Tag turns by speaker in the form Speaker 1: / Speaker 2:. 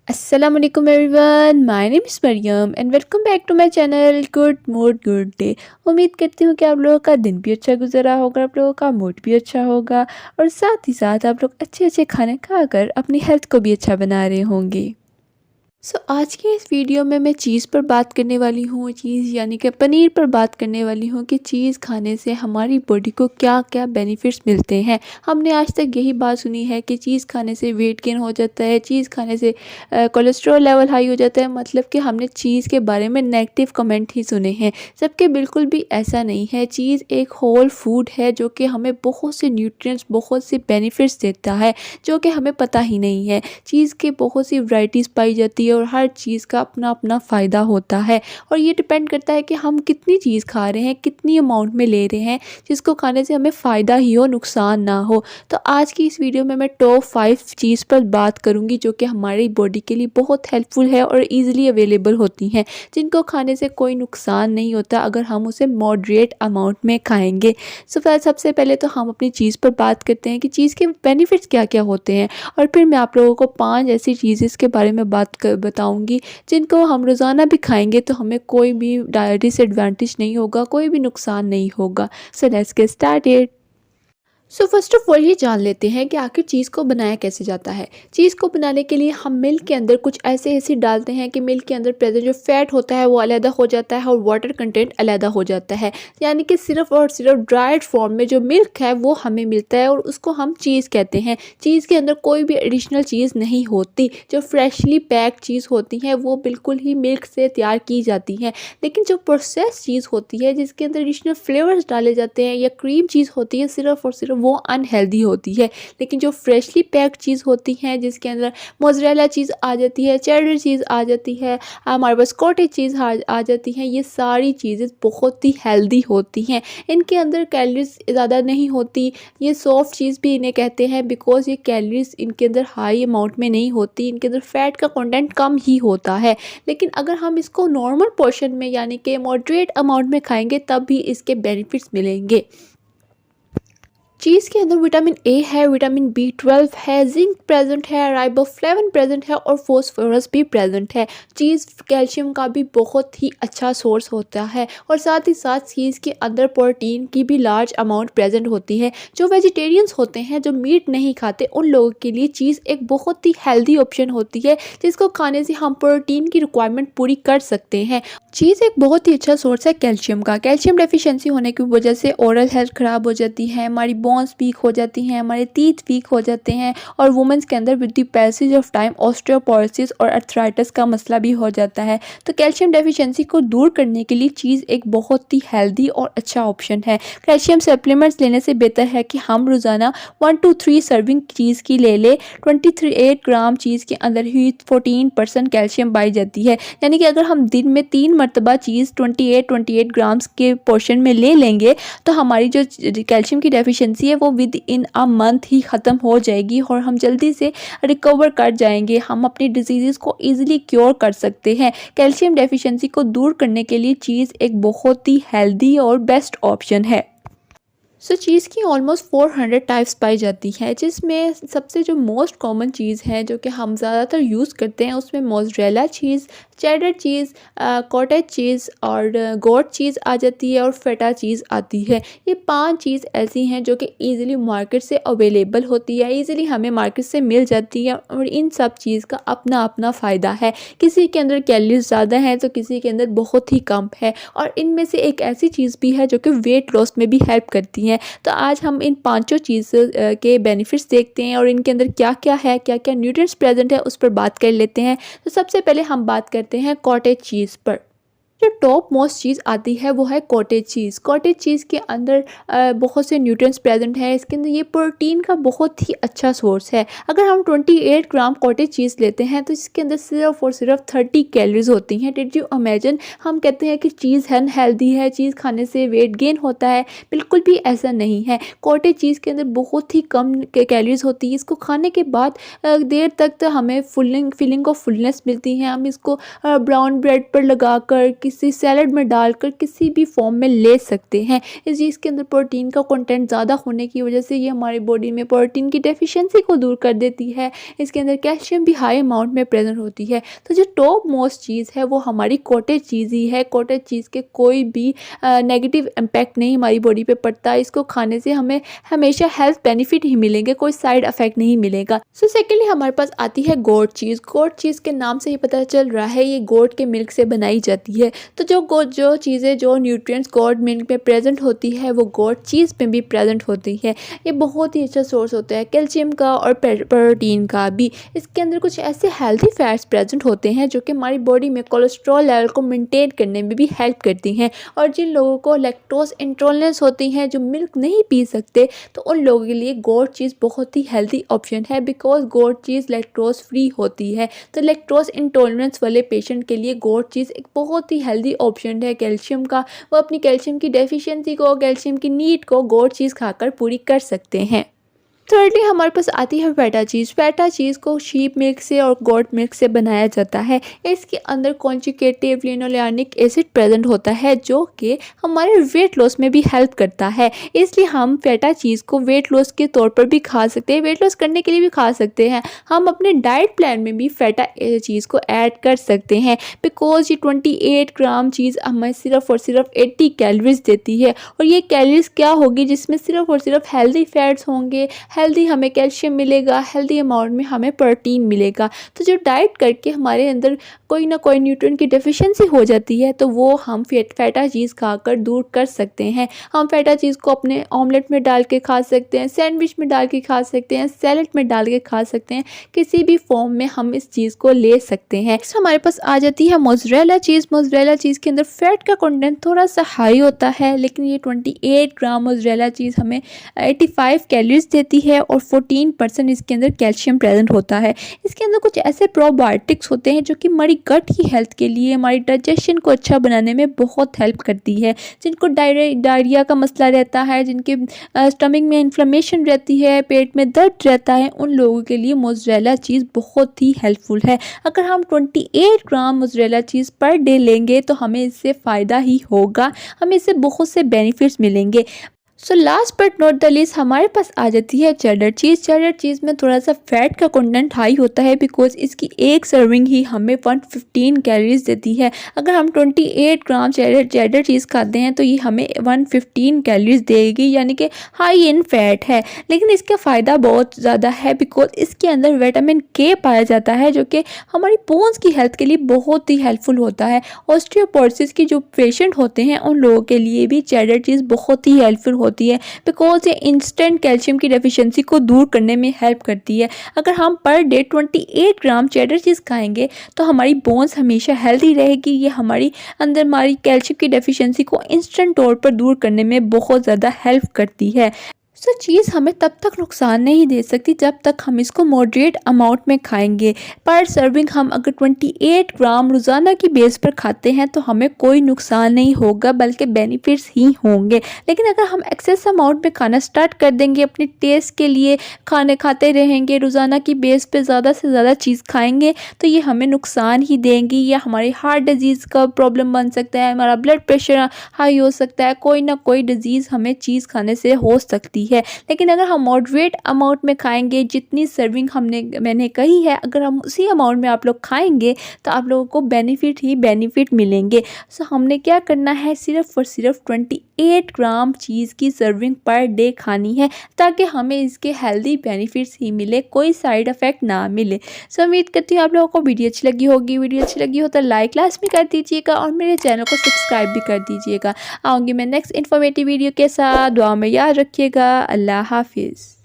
Speaker 1: Assalamualaikum everyone, my name is Mariam and welcome back to my channel Good Mood Good Day। उम्मीद करती हूँ कि आप लोगों का दिन भी अच्छा गुजरा होगा, आप लोगों का मूड भी अच्छा होगा और साथ ही साथ आप लोग अच्छे अच्छे खाने खाकर अपनी हेल्थ को भी अच्छा बना रहे होंगे। आज के इस वीडियो में मैं चीज़ पर बात करने वाली हूँ, चीज़ यानी कि पनीर पर बात करने वाली हूँ कि चीज़ खाने से हमारी बॉडी को क्या क्या बेनिफिट्स मिलते हैं। हमने आज तक यही बात सुनी है कि चीज़ खाने से वेट गेन हो जाता है, चीज़ खाने से कोलेस्ट्रॉल लेवल हाई हो जाता है, मतलब कि हमने चीज़ के बारे में नेगेटिव कमेंट ही सुने हैं। जबकि बिल्कुल भी ऐसा नहीं है। चीज़ एक होल फूड है जो कि हमें बहुत से न्यूट्रिएंट्स, बहुत से बेनिफिट्स देता है जो कि हमें पता ही नहीं है। चीज़ के बहुत सी वैरायटीज़ पाई जाती है और हर चीज़ का अपना अपना फ़ायदा होता है और ये डिपेंड करता है कि हम कितनी चीज़ खा रहे हैं, कितनी अमाउंट में ले रहे हैं, जिसको खाने से हमें फ़ायदा ही हो, नुकसान ना हो। तो आज की इस वीडियो में मैं टॉप 5 चीज़ पर बात करूंगी जो कि हमारी बॉडी के लिए बहुत हेल्पफुल है और ईजिली अवेलेबल होती हैं, जिनको खाने से कोई नुकसान नहीं होता अगर हम उसे मॉडरेट अमाउंट में खाएंगे। सबसे पहले तो हम अपनी चीज़ पर बात करते हैं कि चीज़ के बेनिफिट्स क्या क्या होते हैं और फिर मैं आप लोगों को 5 ऐसी चीज़ें के बारे में बताऊंगी जिनको हम रोज़ाना भी खाएंगे तो हमें कोई भी डिसएडवांटेज नहीं होगा, कोई भी नुकसान नहीं होगा। So let's get started. First of all ये जान लेते हैं कि आखिर चीज़ को बनाया कैसे जाता है। चीज़ को बनाने के लिए हम मिल्क के अंदर कुछ ऐसे एसिड डालते हैं कि मिल्क के अंदर प्रेजेंट जो फैट होता है वो अलग हो जाता है और वाटर कंटेंट अलग हो जाता है, यानी कि सिर्फ और सिर्फ ड्राइड फॉर्म में जो मिल्क है वो हमें मिलता है और उसको हम चीज़ कहते हैं। चीज़ के अंदर कोई भी एडिशनल चीज़ नहीं होती। जो फ्रेशली पैक्ड चीज़ होती है वो बिल्कुल ही मिल्क से तैयार की जाती है, लेकिन जो प्रोसेस चीज़ होती है जिसके अंदर एडिशनल फ्लेवर्स डाले जाते हैं या क्रीम चीज़ होती है, सिर्फ और सिर्फ वो अनहेल्दी होती है। लेकिन जो फ्रेशली पैक्ड चीज़ होती हैं जिसके अंदर मोज़रेला चीज़ आ जाती है, चेडर चीज़ आ जाती है, हमारे पास कॉटेज चीज़ आ जाती हैं, ये सारी चीज़ें बहुत ही हेल्दी होती हैं। इनके अंदर कैलोरीज ज़्यादा नहीं होती। ये सॉफ्ट चीज़ भी इन्हें कहते हैं बिकॉज ये कैलोरीज इनके अंदर हाई अमाउंट में नहीं होती, इनके अंदर फैट का कंटेंट कम ही होता है। लेकिन अगर हम इसको नॉर्मल पोर्शन में यानी कि मॉडरेट अमाउंट में खाएंगे तब भी इसके बेनिफिट्स मिलेंगे। चीज़ के अंदर विटामिन ए है, विटामिन बी 12 है, जिंक प्रेजेंट है, राइबोफ्लेविन प्रेजेंट है और फॉस्फोरस भी प्रेजेंट है। चीज़ कैल्शियम का भी बहुत ही अच्छा सोर्स होता है और साथ ही साथ चीज़ के अंदर प्रोटीन की भी लार्ज अमाउंट प्रेजेंट होती है। जो वेजिटेरियंस होते हैं, जो मीट नहीं खाते, उन लोगों के लिए चीज़ एक बहुत ही हेल्दी ऑप्शन होती है जिसको खाने से हम प्रोटीन की रिक्वायरमेंट पूरी कर सकते हैं। चीज़ एक बहुत ही अच्छा सोर्स है कैल्शियम का। कैल्शियम डेफिशिएंसी होने की वजह से ओरल हेल्थ ख़राब हो जाती है, हमारी बोन्स वीक हो जाती हैं, हमारे टीथ वीक हो जाते हैं और वुमेंस के अंदर with the passage of time osteoporosis और अर्थराइटिस का मसला भी हो जाता है। तो कैल्शियम डेफिशिएंसी को दूर करने के लिए चीज़ एक बहुत ही हेल्दी और अच्छा ऑप्शन है। कैल्शियम सप्लीमेंट्स लेने से बेहतर है कि हम रोज़ाना 1 to 3 सर्विंग चीज़ की ले लें। 28 ग्राम चीज़ के अंदर ही 14% कैल्शियम पाई जाती है, यानी कि अगर हम दिन में 3 मरतबा चीज़ 28 ग्राम्स के पोर्शन में ले लेंगे तो हमारी जो कैल्शियम की डेफिशिएंसी है वो विद इन अ मंथ ही ख़त्म हो जाएगी और हम जल्दी से रिकवर कर जाएंगे। हम अपनी डिजीज़ को ईजिली क्योर कर सकते हैं। कैल्शियम डेफिशिएंसी को दूर करने के लिए चीज़ एक बहुत ही हेल्दी और बेस्ट ऑप्शन है। चीज़ की ऑलमोस्ट 400 टाइप्स पाई जाती है, जिसमें सबसे जो मोस्ट कॉमन चीज़ है जो कि हम ज़्यादातर यूज़ करते हैं उसमें मोज़रेला चीज़, चेडर चीज़, कॉटेज चीज़ और गोट चीज़ आ जाती है और फेटा चीज़ आती है। ये 5 चीज़ ऐसी हैं जो कि ईज़िली मार्केट से अवेलेबल होती है, ईज़िली हमें मार्केट से मिल जाती है और इन सब चीज़ का अपना अपना फ़ायदा है। किसी के अंदर कैलोरीज ज़्यादा है तो किसी के अंदर बहुत ही कम है और इनमें से एक ऐसी चीज़ भी है जो कि वेट लॉस में भी हेल्प करती है। तो आज हम इन पांचों चीज़ के बेनिफिट्स देखते हैं और इनके अंदर क्या क्या है, क्या क्या न्यूट्रिएंट्स प्रेजेंट है, उस पर बात कर लेते हैं। तो सबसे पहले हम बात करते हैं कॉटेज चीज़ पर। जो टॉप मोस्ट चीज़ आती है वो है कॉटेज चीज़। कॉटेज चीज़ के अंदर बहुत से न्यूट्रिएंट्स प्रेजेंट है। इसके अंदर ये प्रोटीन का बहुत ही अच्छा सोर्स है। अगर हम 28 ग्राम कॉटेज चीज़ लेते हैं तो इसके अंदर सिर्फ और सिर्फ 30 कैलोरीज होती हैं। Did you imagine? हम कहते हैं कि चीज़ अनहेल्दी है, चीज़ खाने से वेट गेन होता है, बिल्कुल भी ऐसा नहीं है। कॉटेज चीज़ के अंदर बहुत ही कम कैलोरीज होती है। इसको खाने के बाद देर तक तो हमें फीलिंग ऑफ फुलनेस मिलती है। हम इसको ब्राउन ब्रेड पर लगा कर किसी सैलड में डालकर किसी भी फॉर्म में ले सकते हैं। इस चीज़ के अंदर प्रोटीन का कंटेंट ज़्यादा होने की वजह से ये हमारी बॉडी में प्रोटीन की डेफिशिएंसी को दूर कर देती है। इसके अंदर कैल्शियम भी हाई अमाउंट में प्रेजेंट होती है। तो जो टॉप मोस्ट चीज़ है वो हमारी कॉटेज चीज़ ही है। कॉटेज चीज़ के कोई भी नेगेटिव इम्पैक्ट नहीं हमारी बॉडी पे पड़ता। इसको खाने से हमें हमेशा हेल्थ बेनिफिट ही मिलेंगे, कोई साइड इफेक्ट नहीं मिलेगा। सो सेकेंडली हमारे पास आती है गोट चीज़। गोट चीज़ के नाम से ही पता चल रहा है ये गोट के मिल्क से बनाई जाती है। तो जो चीज़ें जो न्यूट्रिएंट्स गोट मिल्क में प्रेजेंट होती है वो गोट चीज़ में भी प्रेजेंट होती है। ये बहुत ही अच्छा सोर्स होता है कैल्शियम का और प्रोटीन का भी। इसके अंदर कुछ ऐसे हेल्थी फैट्स प्रेजेंट होते हैं जो कि हमारी बॉडी में कोलेस्ट्रॉल लेवल को मेंटेन करने में भी हेल्प करती हैं। और जिन लोगों को लैक्टोज इंटॉलरेंस होती हैं, जो मिल्क नहीं पी सकते, तो उन लोगों के लिए गोट चीज़ बहुत ही हेल्थी ऑप्शन है, because goat cheese lactose free होती है। तो लैक्टोज इंटॉलरेंस वाले पेशेंट के लिए गोट चीज़ एक बहुत ही हेल्दी ऑप्शन है कैल्शियम का। वो अपनी कैल्शियम की डेफिशिएंसी को, कैल्शियम की नीड को गोट चीज़ खाकर पूरी कर सकते हैं। थर्डली हमारे पास आती है फेटा चीज़। फेटा चीज़ को शीप मिल्क से और गोट मिल्क से बनाया जाता है। इसके अंदर कॉन्जुगेटिव लिनोलेनिक एसिड प्रेजेंट होता है जो कि हमारे वेट लॉस में भी हेल्प करता है। इसलिए हम फेटा चीज़ को वेट लॉस के तौर पर भी खा सकते हैं, वेट लॉस करने के लिए भी खा सकते हैं। हम अपने डाइट प्लान में भी फेटा चीज़ को ऐड कर सकते हैं, बिकॉज ये 28 ग्राम चीज़ हमें सिर्फ और सिर्फ 80 कैलोरीज देती है। और ये कैलोरीज क्या होगी, जिसमें सिर्फ और सिर्फ हेल्दी फैट्स होंगे, हेल्दी हमें कैल्शियम मिलेगा, हेल्दी अमाउंट में हमें प्रोटीन मिलेगा। तो जो डाइट करके हमारे अंदर कोई ना कोई न्यूट्रिएंट की डेफिशिएंसी हो जाती है तो वो हम फेटा चीज़ खाकर दूर कर सकते हैं। हम फेटा चीज़ को अपने ऑमलेट में डाल के खा सकते हैं, सैंडविच में डाल के खा सकते हैं, सैलेड में डाल के खा सकते हैं, किसी भी फॉर्म में हम इस चीज़ को ले सकते हैं। नेक्स्ट हमारे पास आ जाती है मोज़रेला चीज़। मोज़रेला चीज़ के अंदर फैट का कंटेंट थोड़ा सा हाई होता है, लेकिन ये 28 ग्राम मोज़रेला चीज़ हमें 85 कैलोरीज देती है और 14% इसके अंदर कैल्शियम प्रेजेंट होता है। इसके अंदर कुछ ऐसे प्रोबायोटिक्स होते हैं जो कि हमारी गट की हेल्थ के लिए, हमारी डाइजेशन को अच्छा बनाने में बहुत हेल्प करती है। जिनको डायरिया का मसला रहता है, जिनके स्टमक में इन्फ्लेमेशन रहती है, पेट में दर्द रहता है, उन लोगों के लिए मोज़रेला चीज़ बहुत ही हेल्पफुल है। अगर हम 28 ग्राम मोज़रेला चीज़ पर डे लेंगे तो हमें इससे फ़ायदा ही होगा, हमें इससे बहुत से बेनिफिट्स मिलेंगे। So last but not the least हमारे पास आ जाती है चेडर चीज़। चेडर चीज़ में थोड़ा सा फैट का कंटेंट हाई होता है, बिकॉज इसकी एक सर्विंग ही हमें 115 कैलोरीज देती है। अगर हम 28 ग्राम चेडर चीज़ खाते हैं तो ये हमें 115 कैलोरीज देगी, यानी कि हाई इन फैट है। लेकिन इसका फ़ायदा बहुत ज़्यादा है, बिकॉज इसके अंदर विटामिन के पाया जाता है जो कि हमारी बोन्स की हेल्थ के लिए बहुत ही हेल्पफुल होता है। ऑस्टियोपोरोसिस के जो पेशेंट होते हैं उन लोगों के लिए भी चेडर चीज़ बहुत ही हेल्पफुल होती है, बिकॉज ये इंस्टेंट कैल्शियम की डेफिशिएंसी को दूर करने में हेल्प करती है। अगर हम पर डे 28 ग्राम चेडर चीज़ खाएंगे तो हमारी बोन्स हमेशा हेल्दी रहेगी। ये हमारी अंदर हमारी कैल्शियम की डेफिशिएंसी को इंस्टेंट तौर पर दूर करने में बहुत ज़्यादा हेल्प करती है। सो चीज़ हमें तब तक नुकसान नहीं दे सकती जब तक हम इसको मॉडरेट अमाउंट में खाएंगे। पर सर्विंग हम अगर 28 ग्राम रोज़ाना की बेस पर खाते हैं तो हमें कोई नुकसान नहीं होगा, बल्कि बेनिफिट्स ही होंगे। लेकिन अगर हम एक्सेस अमाउंट में खाना स्टार्ट कर देंगे, अपने टेस्ट के लिए खाने खाते रहेंगे, रोज़ाना की बेस पर ज़्यादा से ज़्यादा चीज़ खाएंगे, तो ये हमें नुकसान ही देंगी। या हमारी हार्ट डिजीज़ का प्रॉब्लम बन सकता है, हमारा ब्लड प्रेशर हाई हो सकता है, कोई ना कोई डिजीज़ हमें चीज़ खाने से हो सकती है। लेकिन अगर हम मॉडरेट अमाउंट में खाएंगे, जितनी सर्विंग मैंने कही है, अगर हम उसी अमाउंट में आप लोग खाएंगे तो आप लोगों को बेनिफिट ही बेनिफिट मिलेंगे। सो हमने क्या करना है, सिर्फ और सिर्फ 28 ग्राम चीज़ की सर्विंग पर डे खानी है, ताकि हमें इसके हेल्दी बेनिफिट्स ही मिले, कोई साइड इफ़ेक्ट ना मिले। सो उम्मीद करती हूँ आप लोगों को वीडियो अच्छी लगी होगी। वीडियो अच्छी लगी हो तो लाइक लाजमी कर दीजिएगा और मेरे चैनल को सब्सक्राइब भी कर दीजिएगा। आऊँगी मैं नेक्स्ट इन्फॉर्मेटिव वीडियो के साथ। दुआ में याद रखिएगा। अल्लाह हाफिज़।